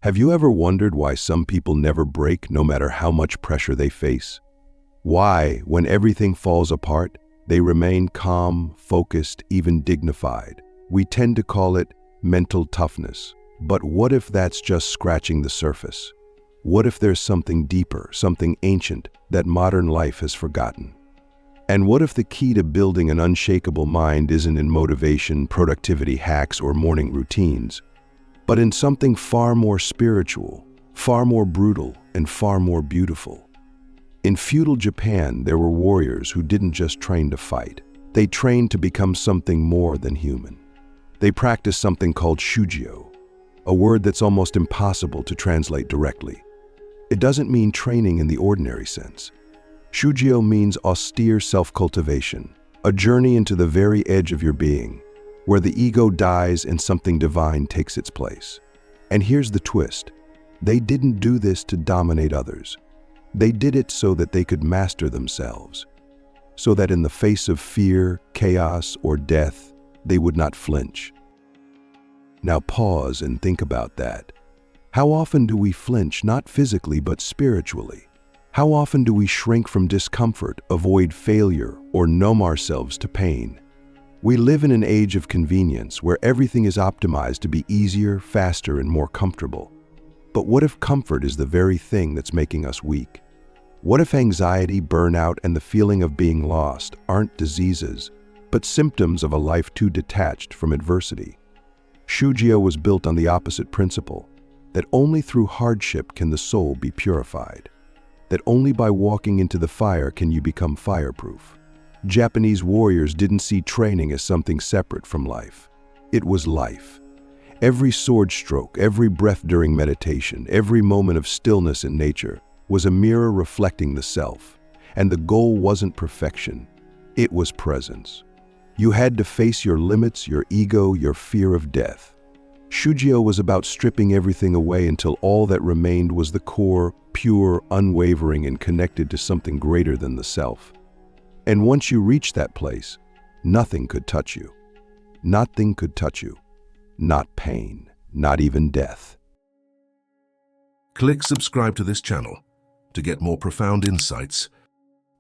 Have you ever wondered why some people never break no matter how much pressure they face? Why, when everything falls apart, they remain calm, focused, even dignified? We tend to call it mental toughness. But what if that's just scratching the surface? What if there's something deeper, something ancient that modern life has forgotten? And what if the key to building an unshakable mind isn't in motivation, productivity hacks, or morning routines, but in something far more spiritual, far more brutal, and far more beautiful? In feudal Japan, there were warriors who didn't just train to fight. They trained to become something more than human. They practiced something called Shugyo, a word that's almost impossible to translate directly. It doesn't mean training in the ordinary sense. Shugyo means austere self-cultivation, a journey into the very edge of your being, where the ego dies and something divine takes its place. And here's the twist. They didn't do this to dominate others. They did it so that they could master themselves, so that in the face of fear, chaos, or death, they would not flinch. Now pause and think about that. How often do we flinch, not physically but spiritually? How often do we shrink from discomfort, avoid failure, or numb ourselves to pain? We live in an age of convenience where everything is optimized to be easier, faster, and more comfortable. But what if comfort is the very thing that's making us weak? What if anxiety, burnout, and the feeling of being lost aren't diseases, but symptoms of a life too detached from adversity? Shugyo was built on the opposite principle, that only through hardship can the soul be purified, that only by walking into the fire can you become fireproof. Japanese warriors didn't see training as something separate from life. It was life. Every sword stroke, every breath during meditation, every moment of stillness in nature was a mirror reflecting the self, and the goal wasn't perfection, it was presence. You had to face your limits, your ego, your fear of death. Shugyo was about stripping everything away until all that remained was the core, pure, unwavering, and connected to something greater than the self. And once you reached that place, nothing could touch you. Nothing could touch you. Not pain, not even death. Click subscribe to this channel to get more profound insights.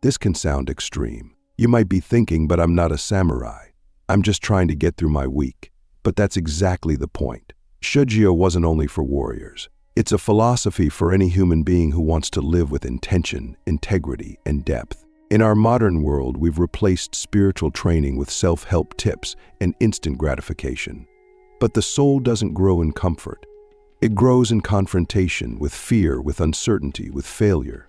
This can sound extreme. You might be thinking, but I'm not a samurai. I'm just trying to get through my week. But that's exactly the point. Shugyo wasn't only for warriors. It's a philosophy for any human being who wants to live with intention, integrity, and depth. In our modern world, we've replaced spiritual training with self-help tips and instant gratification. But the soul doesn't grow in comfort. It grows in confrontation, with fear, with uncertainty, with failure.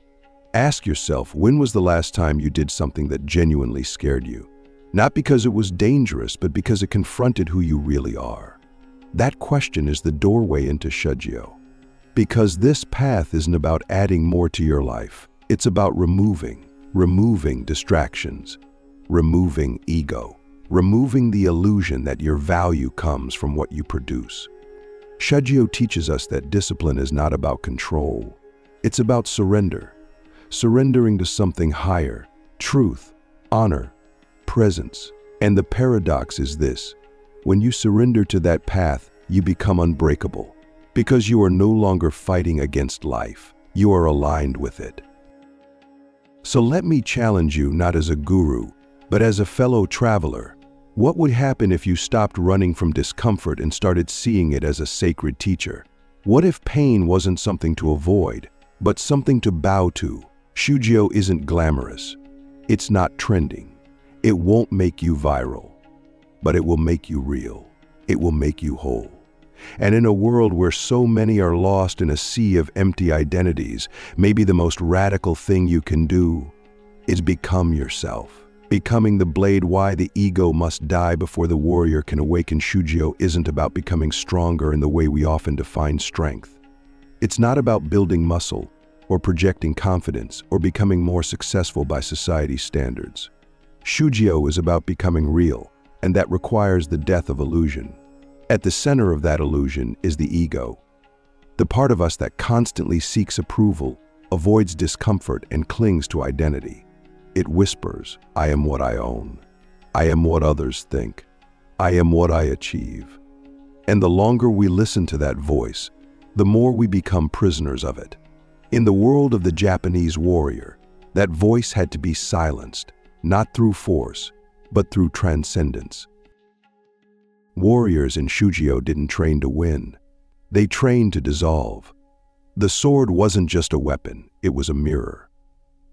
Ask yourself, when was the last time you did something that genuinely scared you? Not because it was dangerous, but because it confronted who you really are. That question is the doorway into Shugyo. Because this path isn't about adding more to your life. It's about removing distractions, removing ego, removing the illusion that your value comes from what you produce. Shugyo teaches us that discipline is not about control. It's about surrender. Surrendering to something higher, truth, honor, presence. And the paradox is this: when you surrender to that path, you become unbreakable. Because you are no longer fighting against life, you are aligned with it. So let me challenge you, not as a guru, but as a fellow traveler. What would happen if you stopped running from discomfort and started seeing it as a sacred teacher? What if pain wasn't something to avoid, but something to bow to? Shugyo isn't glamorous. It's not trending. It won't make you viral, but it will make you real. It will make you whole. And in a world where so many are lost in a sea of empty identities, maybe the most radical thing you can do is become yourself. Becoming the blade. Why the ego must die before the warrior can awaken. Shugyo isn't about becoming stronger in the way we often define strength. It's not about building muscle or projecting confidence or becoming more successful by society's standards. Shugyo is about becoming real, and that requires the death of illusion. At the center of that illusion is the ego, the part of us that constantly seeks approval, avoids discomfort, and clings to identity. It whispers, "I am what I own. I am what others think. I am what I achieve." And the longer we listen to that voice, the more we become prisoners of it. In the world of the Japanese warrior, that voice had to be silenced, not through force, but through transcendence. Warriors in Shugyo didn't train to win. They trained to dissolve. The sword wasn't just a weapon, it was a mirror.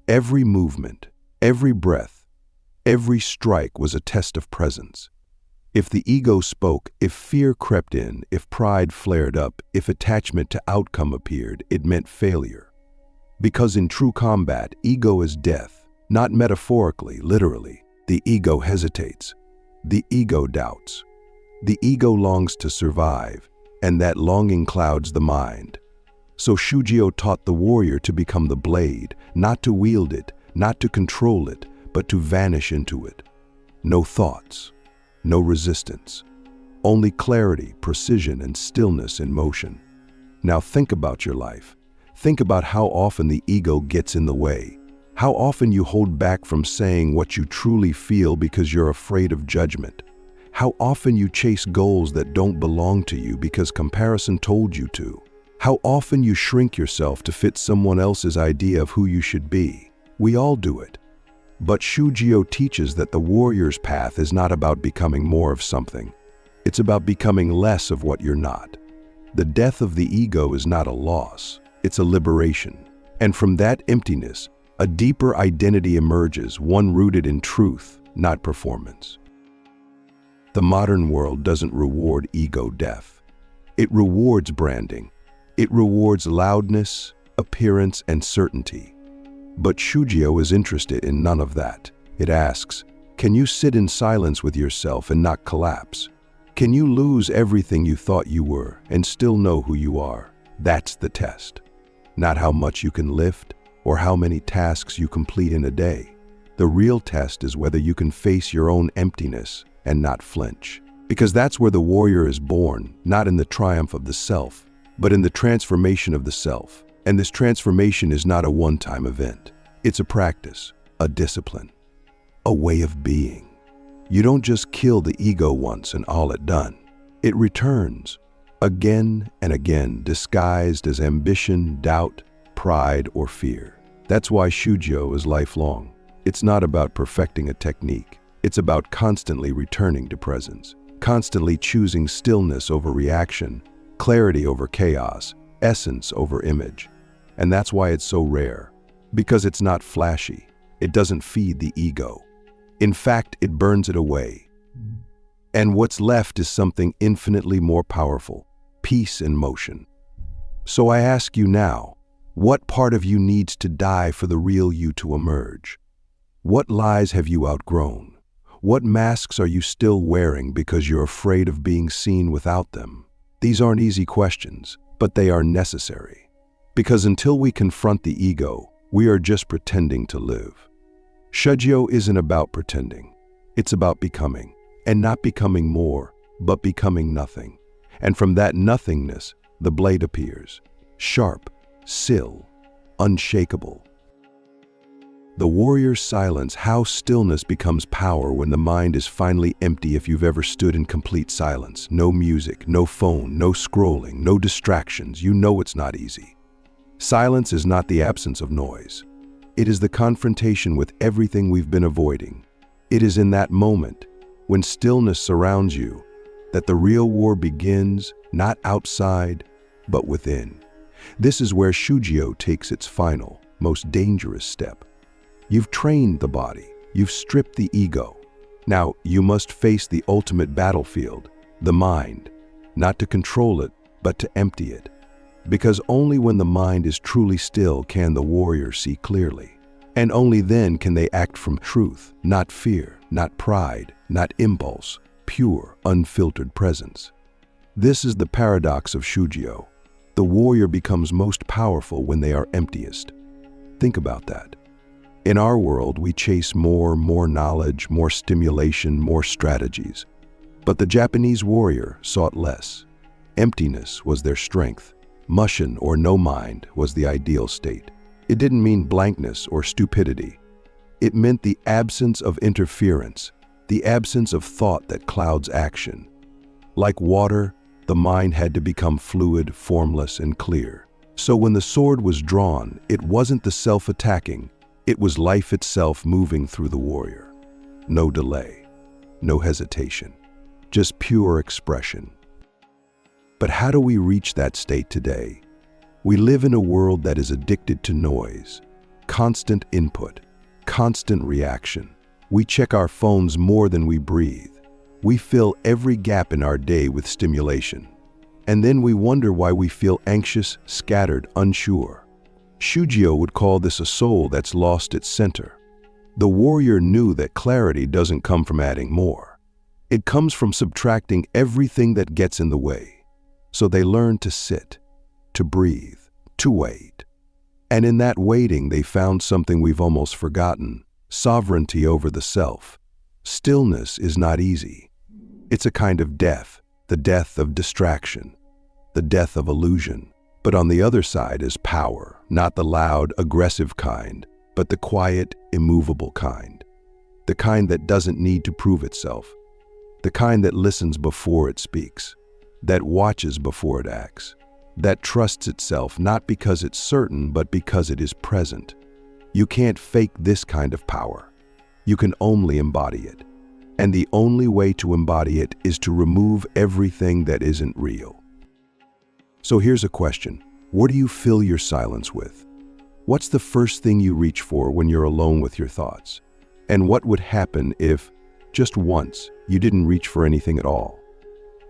Every movement, every breath, every strike was a test of presence. If the ego spoke, if fear crept in, if pride flared up, if attachment to outcome appeared, it meant failure. Because in true combat, ego is death, not metaphorically, literally. The ego hesitates. The ego doubts. The ego longs to survive, and that longing clouds the mind. So Shugyo taught the warrior to become the blade, not to wield it, not to control it, but to vanish into it. No thoughts, no resistance, only clarity, precision, and stillness in motion. Now think about your life. Think about how often the ego gets in the way. How often you hold back from saying what you truly feel because you're afraid of judgment. How often you chase goals that don't belong to you because comparison told you to. How often you shrink yourself to fit someone else's idea of who you should be. We all do it. But Shugyo teaches that the warrior's path is not about becoming more of something. It's about becoming less of what you're not. The death of the ego is not a loss, it's a liberation. And from that emptiness, a deeper identity emerges, one rooted in truth, not performance. The modern world doesn't reward ego death. It rewards branding. It rewards loudness, appearance, and certainty. But Shugyo is interested in none of that. It asks, can you sit in silence with yourself and not collapse? Can you lose everything you thought you were and still know who you are? That's the test. Not how much you can lift or how many tasks you complete in a day. The real test is whether you can face your own emptiness and not flinch. Because that's where the warrior is born, not in the triumph of the self, but in the transformation of the self. And this transformation is not a one-time event. It's a practice, a discipline, a way of being. You don't just kill the ego once and all it done. It returns again and again, disguised as ambition, doubt, pride, or fear. That's why Shugyo is lifelong. It's not about perfecting a technique. It's about constantly returning to presence, constantly choosing stillness over reaction, clarity over chaos, essence over image. And that's why it's so rare, because it's not flashy. It doesn't feed the ego. In fact, it burns it away. And what's left is something infinitely more powerful, peace in motion. So I ask you now, what part of you needs to die for the real you to emerge? What lies have you outgrown? What masks are you still wearing because you're afraid of being seen without them? These aren't easy questions, but they are necessary. Because until we confront the ego, we are just pretending to live. Shugyo isn't about pretending. It's about becoming, and not becoming more, but becoming nothing. And from that nothingness, the blade appears, sharp, still, unshakable. The warrior's silence, how stillness becomes power when the mind is finally empty. If you've ever stood in complete silence, no music, no phone, no scrolling, no distractions, you know it's not easy. Silence is not the absence of noise. It is the confrontation with everything we've been avoiding. It is in that moment, when stillness surrounds you, that the real war begins, not outside, but within. This is where Shugyo takes its final, most dangerous step. You've trained the body, you've stripped the ego. Now you must face the ultimate battlefield, the mind, not to control it, but to empty it. Because only when the mind is truly still can the warrior see clearly. And only then can they act from truth, not fear, not pride, not impulse, pure, unfiltered presence. This is the paradox of Shugyo. The warrior becomes most powerful when they are emptiest. Think about that. In our world, we chase more knowledge, more stimulation, more strategies. But the Japanese warrior sought less. Emptiness was their strength. Mushin or no mind was the ideal state. It didn't mean blankness or stupidity. It meant the absence of interference, the absence of thought that clouds action. Like water, The mind had to become fluid, formless, and clear. So when the sword was drawn, it wasn't the self attacking, it was life itself moving through the warrior. No delay, no hesitation, just pure expression. But how do we reach that state today? We live in a world that is addicted to noise, constant input, constant reaction. We check our phones more than we breathe. We fill every gap in our day with stimulation. And then we wonder why we feel anxious, scattered, unsure. Shugyo would call this a soul that's lost its center. The warrior knew that clarity doesn't come from adding more. It comes from subtracting everything that gets in the way. So they learned to sit, to breathe, to wait. And in that waiting, they found something we've almost forgotten: sovereignty over the self. Stillness is not easy. It's a kind of death, the death of distraction, the death of illusion. But on the other side is power, not the loud, aggressive kind, but the quiet, immovable kind. The kind that doesn't need to prove itself. The kind that listens before it speaks, that watches before it acts, that trusts itself not because it's certain, but because it is present. You can't fake this kind of power. You can only embody it. And the only way to embody it is to remove everything that isn't real. So here's a question. What do you fill your silence with? What's the first thing you reach for when you're alone with your thoughts? And what would happen if, just once, you didn't reach for anything at all?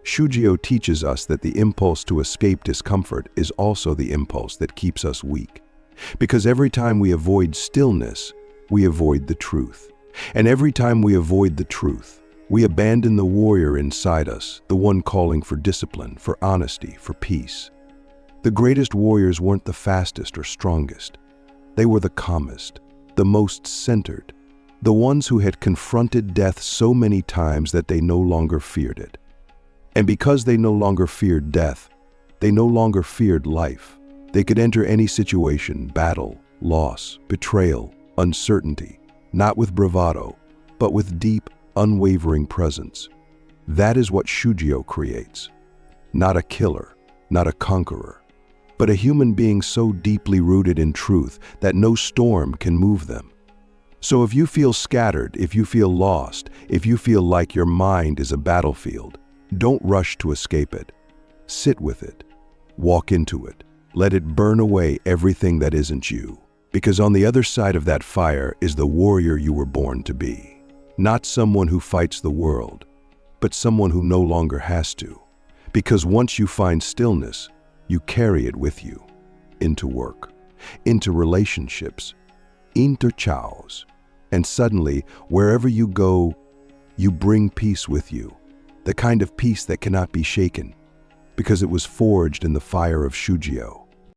Shugyo teaches us that the impulse to escape discomfort is also the impulse that keeps us weak. Because every time we avoid stillness, we avoid the truth. And every time we avoid the truth, we abandon the warrior inside us, the one calling for discipline, for honesty, for peace. The greatest warriors weren't the fastest or strongest. They were the calmest, the most centered, the ones who had confronted death so many times that they no longer feared it. And because they no longer feared death, they no longer feared life. They could enter any situation, battle, loss, betrayal, uncertainty, not with bravado, but with deep, unwavering presence. That is what Shugyo creates. Not a killer, not a conqueror, but a human being so deeply rooted in truth that no storm can move them. So if you feel scattered, if you feel lost, if you feel like your mind is a battlefield, don't rush to escape it. Sit with it. Walk into it. Let it burn away everything that isn't you. Because on the other side of that fire is the warrior you were born to be. Not someone who fights the world, but someone who no longer has to. Because once you find stillness, you carry it with you. Into work, into relationships, into chaos. And suddenly, wherever you go, you bring peace with you. The kind of peace that cannot be shaken, because it was forged in the fire of Shugyo.